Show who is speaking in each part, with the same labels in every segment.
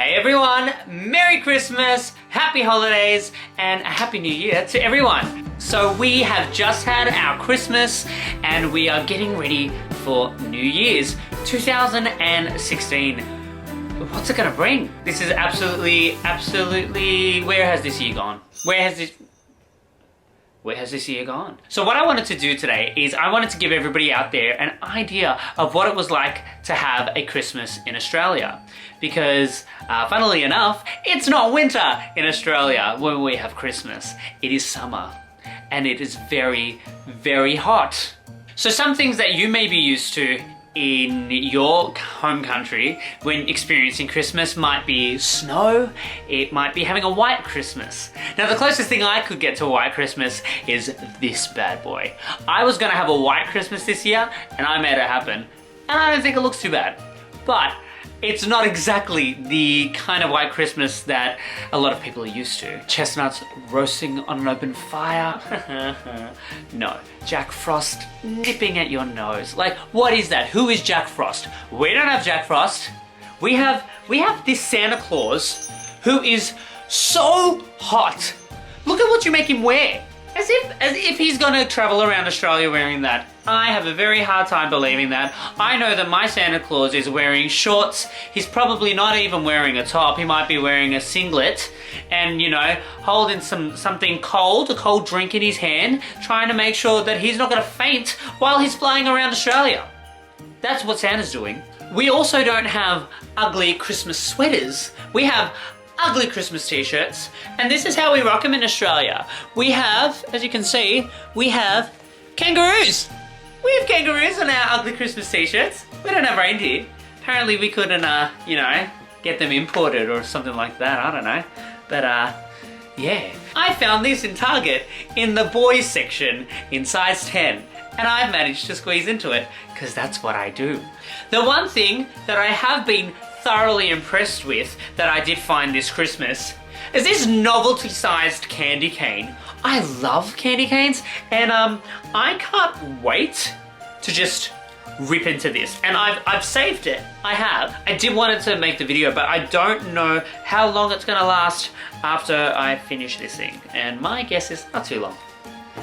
Speaker 1: Hey everyone, Merry Christmas, Happy Holidays, and a Happy New Year to everyone. So we have just had our Christmas and we are getting ready for New Year's 2016. What's it gonna bring? This is absolutely, where has this year gone? Where has this year gone? So what I wanted to do today is I wanted to give everybody out there an idea of what it was like to have a Christmas in Australia. Because, funnily enough, it's not winter in Australia when we have Christmas. It is summer. And it is very, very hot. So some things that you may be used to in your home country when experiencing Christmas might be snow, it might be having a white Christmas. Now the closest thing I could get to a white Christmas is this bad boy. I was gonna have a white Christmas this year and I made it happen. And I don't think it looks too bad. But it's not exactly the kind of white Christmas that a lot of people are used to. Chestnuts roasting on an open fire. No, Jack Frost nipping at your nose. Like, what is that? Who is Jack Frost? We don't have Jack Frost. We have this Santa Claus who is so hot. Look at what you make him wear. As if he's gonna travel around Australia wearing that. I have a very hard time believing that. I know that my Santa Claus is wearing shorts. He's probably not even wearing a top. He might be wearing a singlet and, you know, holding something cold, a cold drink in his hand, trying to make sure that he's not gonna faint while he's flying around Australia. That's what Santa's doing. We also don't have ugly Christmas sweaters. We have ugly Christmas t-shirts, and this is how we rock them in Australia. We have, as you can see, we have kangaroos. We have kangaroos on our ugly Christmas t-shirts. We don't have reindeer. Apparently we couldn't, you know, get them imported or something like that, I don't know. But, yeah. I found this in Target in the boys section in size 10, and I've managed to squeeze into it, because that's what I do. The one thing that I have been thoroughly impressed with that I did find this Christmas is this novelty-sized candy cane. I love candy canes, and I can't wait to just rip into this. And I've saved it. I have. I did want to make the video, but I don't know how long it's gonna last after I finish this thing. And my guess is not too long.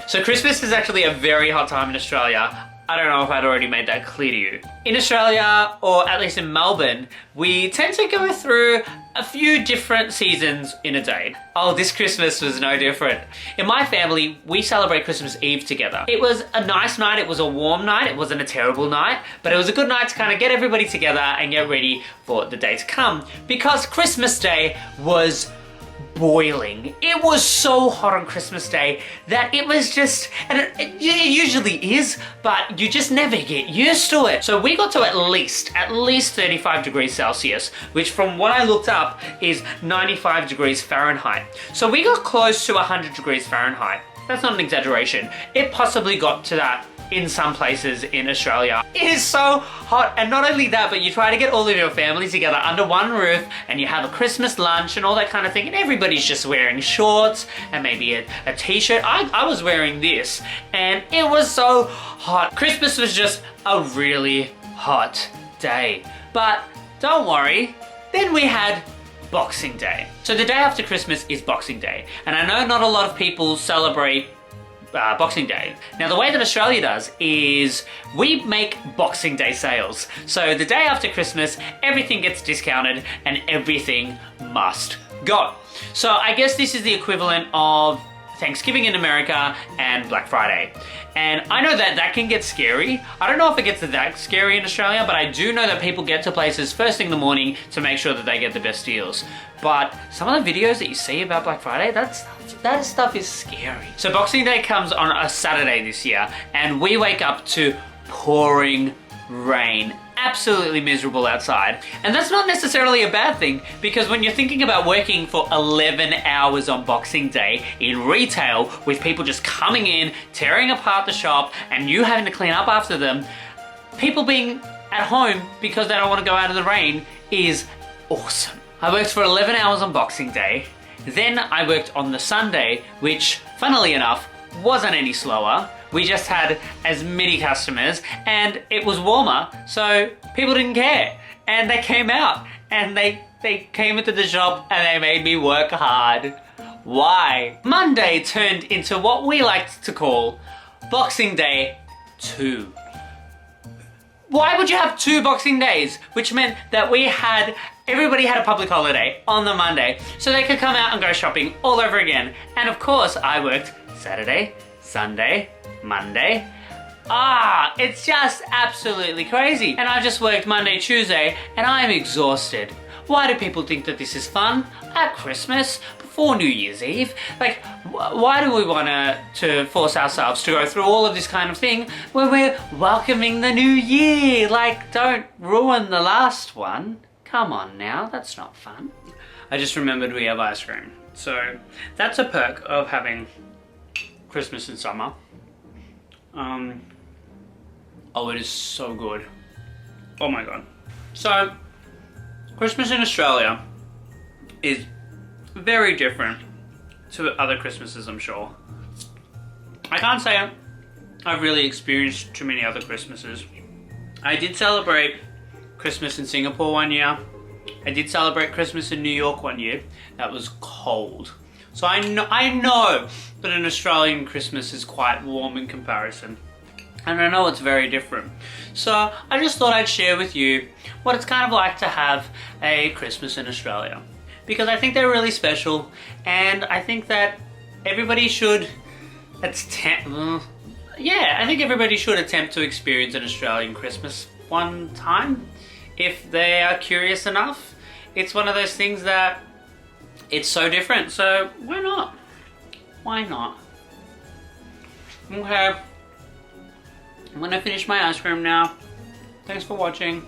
Speaker 1: So Christmas is actually a very hot time in Australia. I don't know if I'd already made that clear to you. In Australia, or at least in Melbourne, we tend to go through a few different seasons in a day. Oh, this Christmas was no different. In my family, we celebrate Christmas Eve together. It was a nice night, it was a warm night, it wasn't a terrible night, but it was a good night to kind of get everybody together and get ready for the day to come. Because Christmas Day was boiling. It was so hot on Christmas Day that it was just, and it usually is, but you just never get used to it. So we got to at least 35 degrees Celsius, which from what I looked up is 95 degrees Fahrenheit. So we got close to 100 degrees Fahrenheit. That's not an exaggeration. It possibly got to that in some places in Australia. It is so hot, and not only that, but you try to get all of your family together under one roof and you have a Christmas lunch and all that kind of thing, and everybody's just wearing shorts and maybe a t-shirt. I was wearing this and it was so hot. Christmas was just a really hot day. But don't worry, then we had Boxing Day. So the day after Christmas is Boxing Day, and I know not a lot of people celebrate Boxing Day. Now the way that Australia does is we make Boxing Day sales. So the day after Christmas, everything gets discounted and everything must go. So I guess this is the equivalent of Thanksgiving in America and Black Friday. And I know that that can get scary. I don't know if it gets that scary in Australia, but I do know that people get to places first thing in the morning to make sure that they get the best deals. But some of the videos that you see about Black Friday, that stuff is scary. So Boxing Day comes on a Saturday this year, and we wake up to pouring rain. Absolutely miserable outside. And that's not necessarily a bad thing, because when you're thinking about working for 11 hours on Boxing Day in retail, with people just coming in, tearing apart the shop, and you having to clean up after them, people being at home because they don't want to go out in the rain is awesome. I worked for 11 hours on Boxing Day. Then I worked on the Sunday, which, funnily enough, wasn't any slower. We just had as many customers and it was warmer, so people didn't care. And they came out and they They came into the shop and they made me work hard. Why? Monday turned into what we liked to call Boxing Day 2. Why would you have 2 Boxing Days? Which meant that everybody had a public holiday on the Monday, so they could come out and go shopping all over again. And of course, I worked Saturday, Sunday, Monday. It's just absolutely crazy. And I just worked Monday, Tuesday, and I'm exhausted. Why do people think that this is fun? At Christmas, before New Year's Eve? Like, why do we want to force ourselves to go through all of this kind of thing when we're welcoming the new year? Like, don't ruin the last one. Come on now, that's not fun. I just remembered we have ice cream. So, that's a perk of having Christmas in summer. Oh, it is so good. Oh my god. So, Christmas in Australia is very different to other Christmases, I'm sure. I can't say I've really experienced too many other Christmases. I did celebrate Christmas in Singapore one year. I did celebrate Christmas in New York one year. That was cold. So I know that an Australian Christmas is quite warm in comparison. And I know it's very different. So I just thought I'd share with you what it's kind of like to have a Christmas in Australia. Because I think they're really special, and I think that everybody should attempt to experience an Australian Christmas one time, if they are curious enough. It's one of those things that it's so different, so why not? Why not? Okay. I'm gonna finish my ice cream now. Thanks for watching.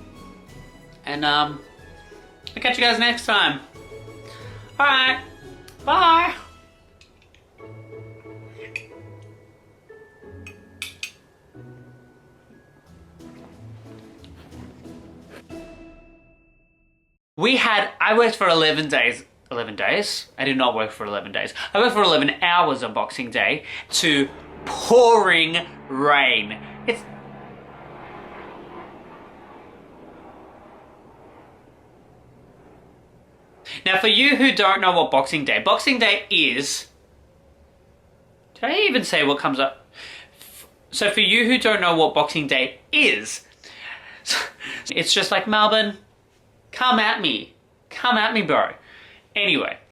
Speaker 1: And I'll catch you guys next time. Alright. Bye. I worked for 11 days. 11 days? I did not work for 11 days. I worked for 11 hours on Boxing Day to pouring rain. Now, for you who don't know what Boxing Day is... Did I even say what comes up? So for you who don't know what Boxing Day is, it's just like, Melbourne, come at me. Come at me, bro. Anyway.